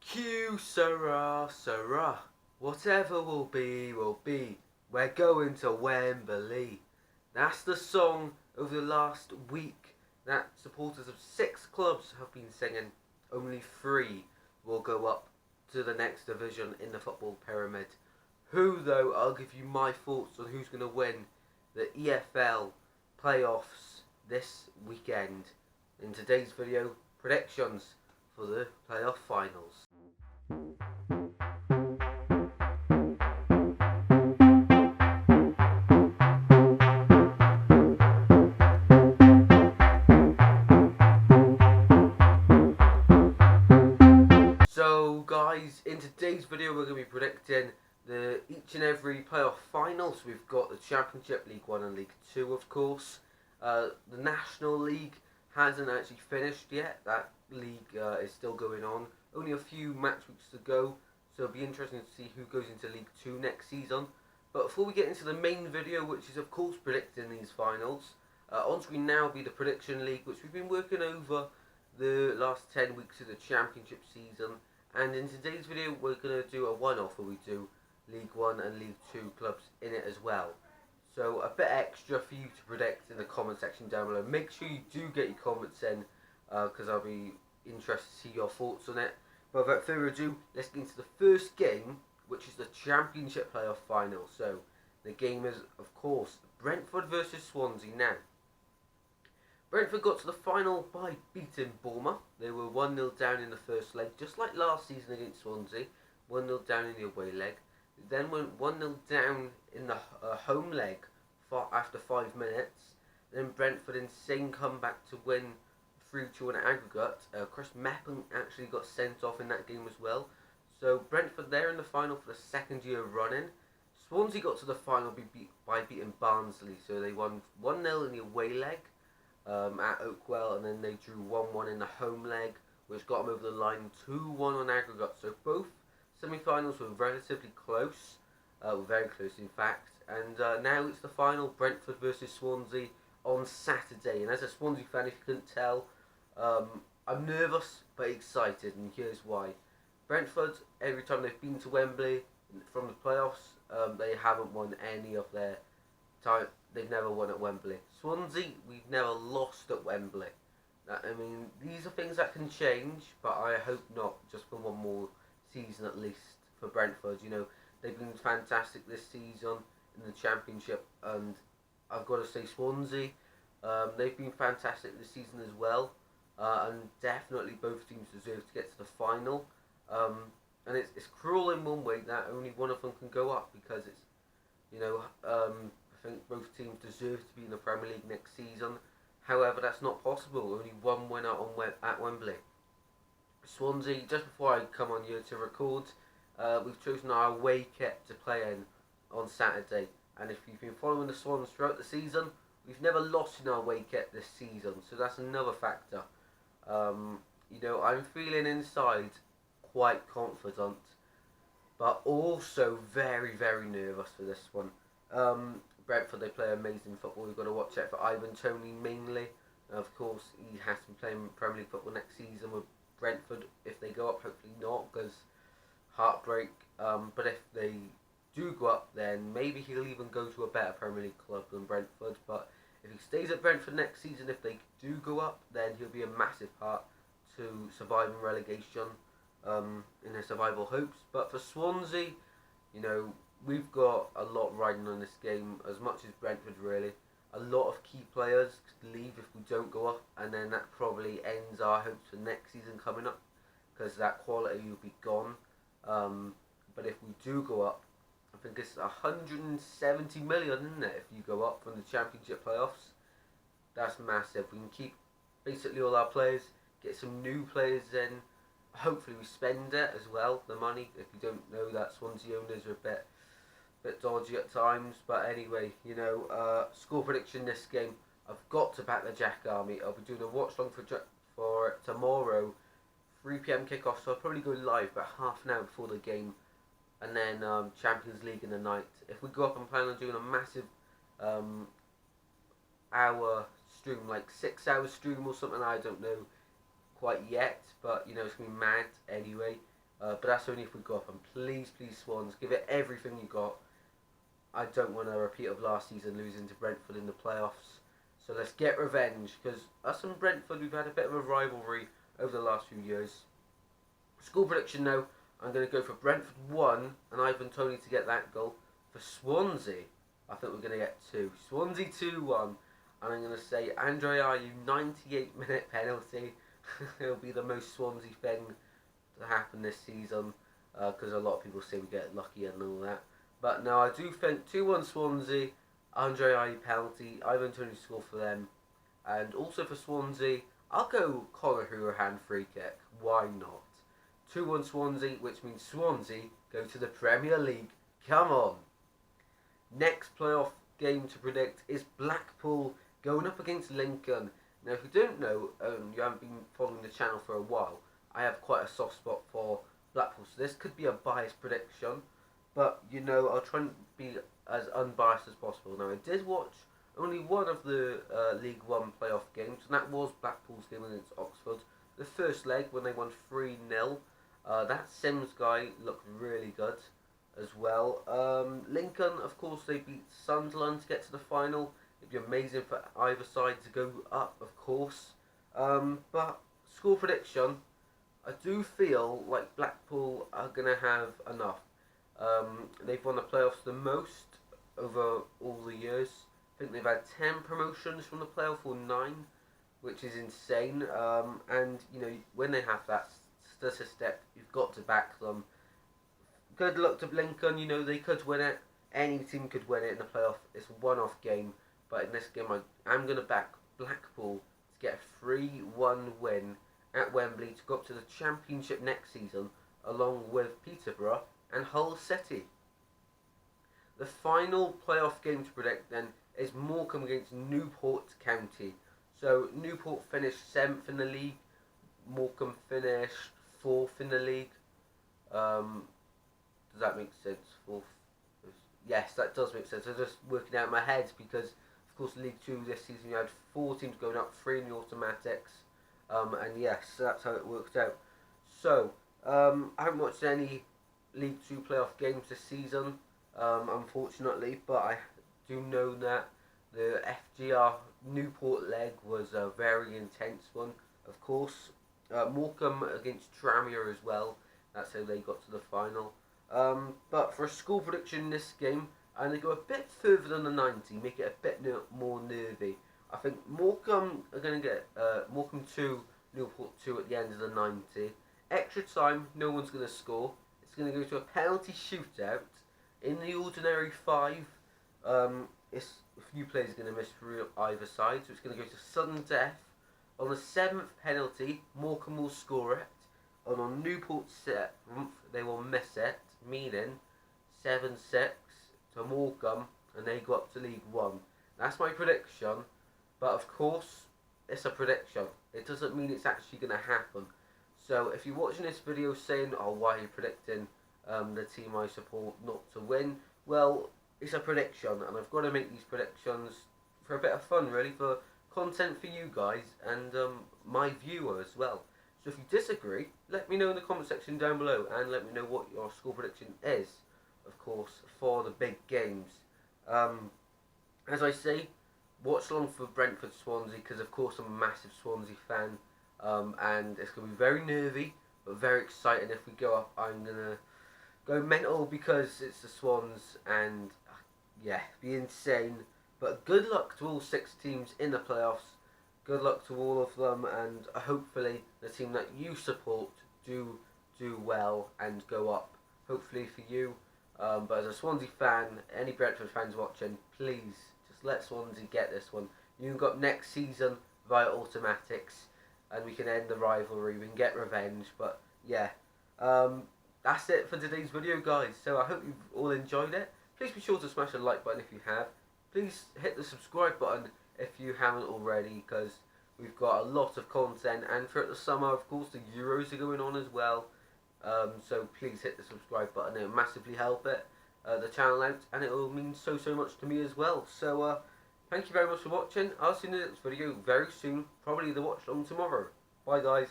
Q, Sarah, Sarah. Whatever will be, will be. We're going to Wembley. That's the song over the last week that supporters of 6 clubs have been singing. Only 3 will go up to the next division in the football pyramid. Who, though, I'll give you my thoughts on who's going to win the EFL playoffs this weekend. In today's video, predictions for the playoff finals. So guys, in today's video we're going to be predicting each and every playoff final. So we've got the Championship, League 1 and League 2 of course. The National League hasn't actually finished yet. That league is still going on. Only a few match weeks to go, so it'll be interesting to see who goes into League 2 next season. But before we get into the main video, which is of course predicting these finals, on screen now will be the Prediction League, which we've been working over the last 10 weeks of the Championship season. And in today's video we're going to do a one-off where we do League 1 and League 2 clubs in it as well. So a bit extra for you to predict in the comment section down below. Make sure you do get your comments in, because I'll be interested to see your thoughts on it. But without further ado, let's get into the first game, which is the Championship playoff final. So the game is, of course, Brentford versus Swansea. Now, Brentford got to the final by beating Bournemouth. They were 1-0 down in the first leg, just like last season against Swansea. 1-0 down in the away leg. They then went 1-0 down in the home leg after 5 minutes. Then Brentford insane comeback to win 3-2 in aggregate. Chris Meppen actually got sent off in that game as well. So Brentford there in the final for the second year running. Swansea got to the final by beating Barnsley. So they won 1-0 in the away leg at Oakwell, and then they drew 1-1 in the home leg, which got them over the line 2-1 on aggregate. So both semi-finals were relatively close, very close in fact, and now it's the final, Brentford versus Swansea on Saturday. And as a Swansea fan, if you couldn't tell, I'm nervous but excited, and here's why. Brentford, every time they've been to Wembley from the playoffs, they haven't won any of their time. They've never won at Wembley. Swansea, we've never lost at Wembley. I mean, these are things that can change, but I hope not, just for one more season at least for Brentford. You know, they've been fantastic this season in the Championship, and I've got to say Swansea, they've been fantastic this season as well, and definitely both teams deserve to get to the final. And it's cruel in one way that only one of them can go up, because it's, you know, I think both teams deserve to be in the Premier League next season. However, that's not possible. Only one winner at Wembley. Swansea, just before I come on here to record, we've chosen our away kit to play in on Saturday. And if you've been following the Swans throughout the season, we've never lost in our away kit this season. So that's another factor. You know, I'm feeling inside quite confident, but also very, very nervous for this one. Brentford, they play amazing football. We've got to watch out for Ivan Toney mainly. Of course, he has to be playing Premier League football next season with Brentford. If they go up, hopefully not, because heartbreak. But if they do go up, then maybe he'll even go to a better Premier League club than Brentford. But if he stays at Brentford next season, if they do go up, then he'll be a massive part to surviving relegation in their survival hopes. But for Swansea, you know, we've got a lot riding on this game, as much as Brentford really. A lot of key players could leave if we don't go up, and then that probably ends our hopes for next season coming up, because that quality will be gone. But if we do go up, I think it's 170 million, isn't it, if you go up from the Championship playoffs? That's massive. We can keep basically all our players, get some new players in. Hopefully we spend it as well, the money. If you don't know that, Swansea owners are a bit dodgy at times. But anyway, you know, score prediction this game, I've got to back the Jack Army. I'll be doing a watch long for tomorrow, 3 PM kickoff, so I'll probably go live about half an hour before the game, and then Champions League in the night. If we go up, I'm planning on doing a massive hour stream, like 6 hour stream or something. I don't know quite yet, but you know, it's gonna be mad anyway. but that's only if we go up. And please, Swans, give it everything you got. I don't want a repeat of last season losing to Brentford in the playoffs. So let's get revenge, because us and Brentford, we've had a bit of a rivalry over the last few years. Score prediction now, I'm going to go for Brentford 1 and Ivan Toney to get that goal. For Swansea, I think we're going to get 2. Swansea 2-1. And I'm going to say Andre Ayew 98-minute penalty. It'll be the most Swansea thing to happen this season, because a lot of people say we get lucky and all that. But no, I do think 2-1 Swansea, Andre Ayew penalty, Ivan Toney score for them. And also for Swansea, I'll go Conor Hourihane free kick. Why not? 2-1 Swansea, which means Swansea go to the Premier League. Come on. Next playoff game to predict is Blackpool going up against Lincoln. Now, if you don't know, you haven't been following the channel for a while, I have quite a soft spot for Blackpool, so this could be a biased prediction, but you know, I'll try and be as unbiased as possible. Now, I did watch only one of the League One playoff games, and that was Blackpool's game against Oxford. The first leg when they won 3-0. That Sims guy looked really good as well. Lincoln, of course, they beat Sunderland to get to the final. It'd be amazing for either side to go up, of course. But score prediction, I do feel like Blackpool are going to have enough. They've won the playoffs the most over all the years. I think they've had 10 promotions from the playoff, or 9, which is insane. And, you know, when they have that statistic, you've got to back them. Good luck to Lincoln. You know, they could win it. Any team could win it in the playoff. It's a one-off game. But in this game, I'm going to back Blackpool to get a 3-1 win at Wembley to go up to the Championship next season, along with Peterborough and Hull City. The final playoff game to predict then is Morecambe against Newport County. So Newport finished 7th in the league, Morecambe finished 4th in the league. Does that make sense? 4th? Yes, that does make sense. I'm just working out in my head because, of course, League 2 this season you had 4 teams going up, 3 in the automatics. And yes, that's how it worked out. So, I haven't watched any League 2 playoff games this season, unfortunately, but I do know that the FGR Newport leg was a very intense one, of course. Morecambe against Tranmere as well, that's how they got to the final. But for a score prediction in this game, and they go a bit further than the 90, make it a bit more nervy. I think Morecambe are going to get Morecambe 2, Newport 2 at the end of the 90. Extra time, no one's going to score. It's going to go to a penalty shootout. In the ordinary 5, it's a few players are going to miss through either side, so it's going to go to sudden death. On the 7th penalty, Morecambe will score it. And on Newport's 7th, they will miss it, meaning 7-6 to Morecambe, and they go up to League 1. That's my prediction. But of course, it's a prediction. It doesn't mean it's actually going to happen. So if you're watching this video saying, oh, why are you predicting the team I support not to win? Well, it's a prediction, and I've got to make these predictions for a bit of fun, really, for content for you guys and my viewer as well. So if you disagree, let me know in the comment section down below, and let me know what your score prediction is, of course, for the big games. As I say, watch along for Brentford Swansea, because of course I'm a massive Swansea fan, and it's going to be very nervy but very exciting. If we go up, I'm going to go mental because it's the Swans, and yeah, be insane. But good luck to all 6 teams in the playoffs. Good luck to all of them, and hopefully the team that you support do well and go up, hopefully for you. But as a Swansea fan, any Brentford fans watching, please just let Swansea get this one. You can go up next season via automatics, and we can end the rivalry, we can get revenge. But yeah, that's it for today's video, guys. So I hope you've all enjoyed it. Please be sure to smash the like button if you have. Please hit the subscribe button if you haven't already, because we've got a lot of content, and throughout the summer, of course, the Euros are going on as well. So please hit the subscribe button. It will massively help the channel out, and it will mean so much to me as well. So thank you very much for watching. I'll see you in the next video very soon, probably the watch along tomorrow. Bye, guys.